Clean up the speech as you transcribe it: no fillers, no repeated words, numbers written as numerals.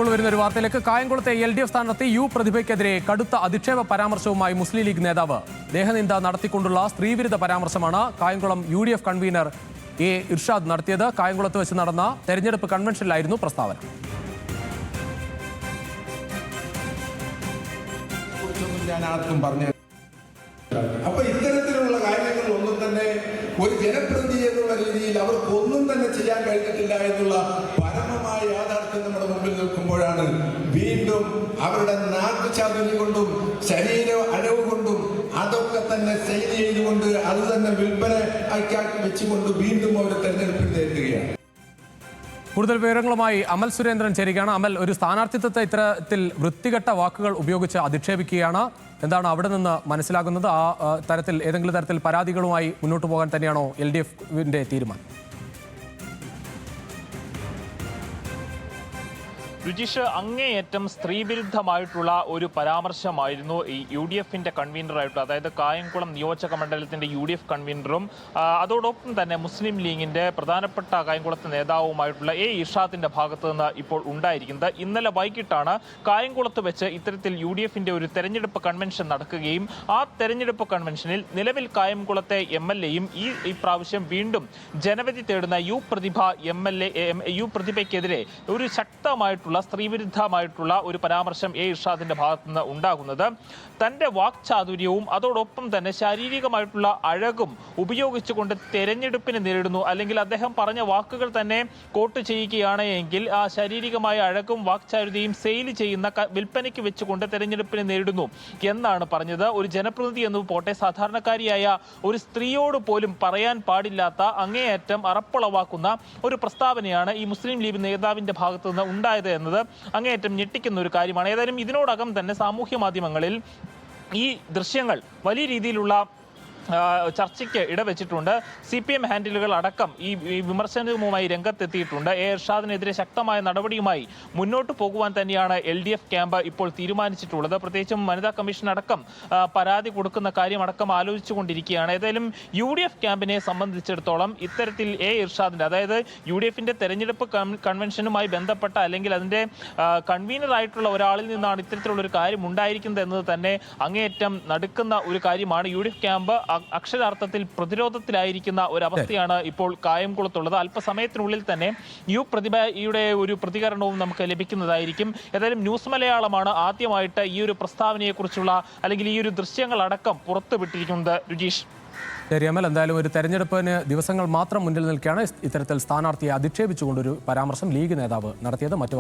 ഇപ്പോൾ വരുന്ന ഒരു വാർത്തയിലേക്ക്. കായംകുളത്തെ LDF സ്ഥാനാർത്ഥി യു പ്രതിഭയ്ക്കെതിരെ കടുത്ത അധിക്ഷേപ പരാമർശവുമായി മുസ്ലിം ലീഗ് നേതാവ്. ദേഹനിന്ദ നടത്തിക്കൊണ്ടുള്ള സ്ത്രീവിരുദ്ധ പരാമർശമാണ് Kayamkulam UDF convener A. Irshad നടത്തിയത്. കായംകുളത്ത് വെച്ച് നടന്ന തെരഞ്ഞെടുപ്പ് കൺവെൻഷനിലായിരുന്നു പ്രസ്താവന. അപ്പൊ ഇത്തരത്തിലുള്ള കാര്യങ്ങളൊന്നും തന്നെ ഒരു ജനപ്രതിനിധി എന്നുള്ള രീതിയിൽ അവർക്ക് ഒന്നും തന്നെ ചെയ്യാൻ കഴിഞ്ഞിട്ടില്ല എന്നുള്ള പരമമായ യാഥാർത്ഥ്യം നമ്മുടെ മുമ്പിൽ നിൽക്കുമ്പോഴാണ് വീണ്ടും അവരുടെ നാട്ടുചാതുര്യം കൊണ്ടും ശരീര അഴവ് കൊണ്ടും അതൊക്കെ തന്നെ ശൈലി ചെയ്തുകൊണ്ട് അത് തന്നെ വിൽപ്പന ആക്കി വെച്ചുകൊണ്ട് വീണ്ടും അവർ തെരഞ്ഞെടുപ്പിൽ നേരിടുകയാണ്. കൂടുതൽ വിവരങ്ങളുമായി അമൽ സുരേന്ദ്രൻ ചേരുകയാണ്. അമൽ, ഒരു സ്ഥാനാർത്ഥിത്വത്തെ ഇത്തരത്തിൽ വൃത്തികെട്ട വാക്കുകൾ ഉപയോഗിച്ച് അധിക്ഷേപിക്കുകയാണ്. എന്താണ് അവിടെ നിന്ന് മനസ്സിലാകുന്നത്? ആ തരത്തിൽ ഏതെങ്കിലും തരത്തിൽ പരാതികളുമായി മുന്നോട്ട് പോകാൻ തന്നെയാണോ LDF-ന്റെ തീരുമാനം? രുചിഷ്, അങ്ങേയറ്റം സ്ത്രീവിരുദ്ധമായിട്ടുള്ള ഒരു പരാമർശമായിരുന്നു ഈ UDF-ന്റെ കൺവീനറായിട്ടുള്ള, അതായത് കായംകുളം നിയോജക മണ്ഡലത്തിന്റെ UDF കൺവീനറും അതോടൊപ്പം തന്നെ മുസ്ലിം ലീഗിന്റെ പ്രധാനപ്പെട്ട കായംകുളത്തെ നേതാവുമായിട്ടുള്ള A. ഇർഷാദിന്റെ ഭാഗത്തു നിന്ന് ഇപ്പോൾ ഉണ്ടായിരിക്കുന്നത്. ഇന്നലെ വൈകിട്ടാണ് കായംകുളത്ത് വെച്ച് ഇത്തരത്തിൽ UDF-ന്റെ ഒരു തെരഞ്ഞെടുപ്പ് കൺവെൻഷൻ നടക്കുകയും ആ തെരഞ്ഞെടുപ്പ് കൺവെൻഷനിൽ നിലവിൽ കായംകുളത്തെ MLA-യും ഈ പ്രാവശ്യം വീണ്ടും ജനവിധി തേടുന്ന യു പ്രതിഭയ്ക്കെതിരെ ഒരു ശക്തമായിട്ടുള്ള സ്ത്രീവിരുദ്ധമായിട്ടുള്ള ഒരു പരാമർശം A. ഇർഷാദിന്റെ ഭാഗത്തു നിന്ന് ഉണ്ടാകുന്നത്. തന്റെ വാക്ചാതുര്യവും അതോടൊപ്പം തന്നെ ശാരീരികമായിട്ടുള്ള അഴകും ഉപയോഗിച്ചുകൊണ്ട് തെരഞ്ഞെടുപ്പിന് നേരിടുന്നു, അല്ലെങ്കിൽ അദ്ദേഹം പറഞ്ഞ വാക്കുകൾ തന്നെ കോട്ട് ചെയ്യുകയാണ് എങ്കിൽ ആ ശാരീരികമായ അഴകും വാക്ചാതുര്യയും സെയിൽ ചെയ്യുന്ന വിൽപ്പനയ്ക്ക് വെച്ചുകൊണ്ട് തെരഞ്ഞെടുപ്പിന് നേരിടുന്നു എന്നാണ് പറഞ്ഞത്. ഒരു ജനപ്രതിനിധി എന്ന് പോട്ടെ, സാധാരണക്കാരിയായ ഒരു സ്ത്രീയോട് പോലും പറയാൻ പാടില്ലാത്ത അങ്ങേയറ്റം അറപ്പുളവാക്കുന്ന ഒരു പ്രസ്താവനയാണ് ഈ മുസ്ലിം ലീഗ് നേതാവിന്റെ ഭാഗത്തു നിന്ന് ഉണ്ടായത് എന്നത് അങ്ങേയറ്റം ഞെട്ടിക്കുന്ന ഒരു കാര്യമാണ്. ഏതായാലും ഇതിനോടകം തന്നെ സാമൂഹ്യ മാധ്യമങ്ങളിൽ ഈ ദൃശ്യങ്ങൾ വലിയ രീതിയിലുള്ള ചർച്ചയ്ക്ക് ഇടവെച്ചിട്ടുണ്ട്. CPM ഹാൻഡിലുകൾ അടക്കം ഈ വിമർശനവുമായി രംഗത്തെത്തിയിട്ടുണ്ട്. A. ഇർഷാദിനെതിരെ ശക്തമായ നടപടിയുമായി മുന്നോട്ട് പോകുവാൻ തന്നെയാണ് LDF ക്യാമ്പ് ഇപ്പോൾ തീരുമാനിച്ചിട്ടുള്ളത്. പ്രത്യേകിച്ചും വനിതാ കമ്മീഷൻ അടക്കം പരാതി കൊടുക്കുന്ന കാര്യം അടക്കം ആലോചിച്ചുകൊണ്ടിരിക്കുകയാണ്. ഏതായാലും UDF ക്യാമ്പിനെ സംബന്ധിച്ചിടത്തോളം ഇത്തരത്തിൽ A. ഇർഷാദിന്റെ, അതായത് UDF-ന്റെ തെരഞ്ഞെടുപ്പ് കൺവെൻഷനുമായി ബന്ധപ്പെട്ട അല്ലെങ്കിൽ അതിന്റെ കൺവീനർ ആയിട്ടുള്ള ഒരാളിൽ നിന്നാണ് ഇത്തരത്തിലുള്ള ഒരു കാര്യം ഉണ്ടായിരിക്കുന്നത് എന്നത് തന്നെ അങ്ങേയറ്റം നടുക്കുന്ന ഒരു കാര്യമാണ്. UDF ക്യാമ്പ് അക്ഷരാർത്ഥത്തിൽ പ്രതിരോധത്തിലായിരിക്കുന്ന ഒരവസ്ഥയാണ് ഇപ്പോൾ കായംകുളത്തുള്ളത്. അല്പസമയത്തിനുള്ളിൽ തന്നെ യു പ്രതിഭയുടെ ഒരു പ്രതികരണവും നമുക്ക് ലഭിക്കുന്നതായിരിക്കും. ഏതായാലും ന്യൂസ് മലയാളമാണ് ആദ്യമായിട്ട് ഈ ഒരു പ്രസ്താവനയെക്കുറിച്ചുള്ള അല്ലെങ്കിൽ ഈ ഒരു ദൃശ്യങ്ങളടക്കം പുറത്തുവിട്ടിരിക്കുന്നത്. രുചീഷ്, ശരി അമൽ, എന്തായാലും ഒരു തെരഞ്ഞെടുപ്പിന് ദിവസങ്ങൾ മാത്രം മുന്നിൽ നിൽക്കുകയാണ് ഇത്തരത്തിൽ സ്ഥാനാർത്ഥിയെ അധിക്ഷേപിച്ചുകൊണ്ടൊരു പരാമർശം ലീഗ് നേതാവ് നടത്തിയത്. മറ്റു